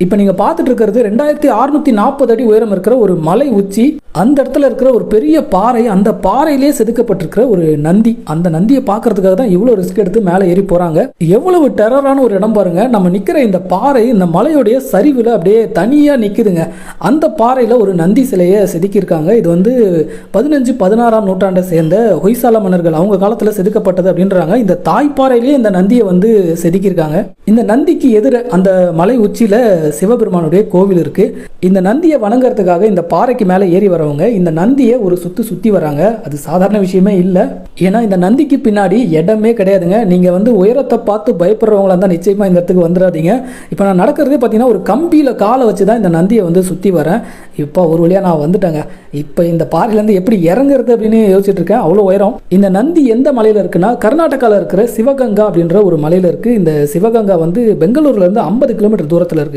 இப்போ நீங்கள் பார்த்துட்டு இருக்கிறது 2640 அடி உயரம் இருக்கிற ஒரு மலை உச்சி. அந்த இடத்துல இருக்கிற ஒரு பெரிய பாறை, அந்த பாறையிலே செதுக்கப்பட்டிருக்கிற ஒரு நந்தி. அந்த நந்தியை பார்க்கறதுக்காக தான் இவ்வளோ ரிஸ்க் எடுத்து மேலே ஏறி போகிறாங்க. எவ்வளவு டெரரான ஒரு இடம் பாருங்க. நம்ம நிற்கிற இந்த பாறை இந்த மலையோடைய சரிவில் அப்படியே தனியாக நிற்குதுங்க. அந்த பாறையில் ஒரு நந்தி சிலையை செதுக்கியிருக்காங்க. இது வந்து 15-16ஆம் நூற்றாண்டை சேர்ந்த ஹொய்சால மன்னர்கள் அவங்க காலத்தில் செதுக்கப்பட்டது அப்படின்றாங்க. இந்த தாய்ப்பாறையிலேயே இந்த நந்தியை வந்து செதுக்கியிருக்காங்க. இந்த நந்திக்கு எதிர அந்த மலை உச்சியில் சிவபெருமானுடைய கோவில் இருக்கு. இந்த நந்தியை வணங்குறதுக்காக இந்த பாறைக்கு மேலே ஏறி வரவங்க இந்த நந்தியை ஒரு சுத்தி வராங்க. அது சாதாரண விஷயமே இல்லை. ஏன்னா இந்த நந்திக்கு பின்னாடி இடமே கிடையாதுங்க. நீங்க வந்து உயரத்தை பார்த்து பயப்படுறவங்களா இருந்தால் நிச்சயமா இந்த இடத்துக்கு வந்துடாதீங்க. இப்போ நான் நடக்கிறதே பார்த்தீங்கன்னா ஒரு கம்பியில காலை வச்சு தான் இந்த நந்தியை வந்து சுற்றி வரேன். இப்போ ஒரு வழியாக நான் வந்துட்டேங்க. இப்போ இந்த பாறையிலேருந்து எப்படி இறங்குறது அப்படின்னு யோசிச்சுட்டு இருக்கேன். அவ்வளோ உயரம். இந்த நந்தி எந்த மலையில் இருக்குன்னா கர்நாடகாவில் இருக்கிற சிவகங்கா அப்படின்ற ஒரு மலையில் இருக்கு. இந்த சிவகங்கா வந்து பெங்களூர்ல இருந்து 50 கிலோமீட்டர் தூரத்தில் இருக்குங்க.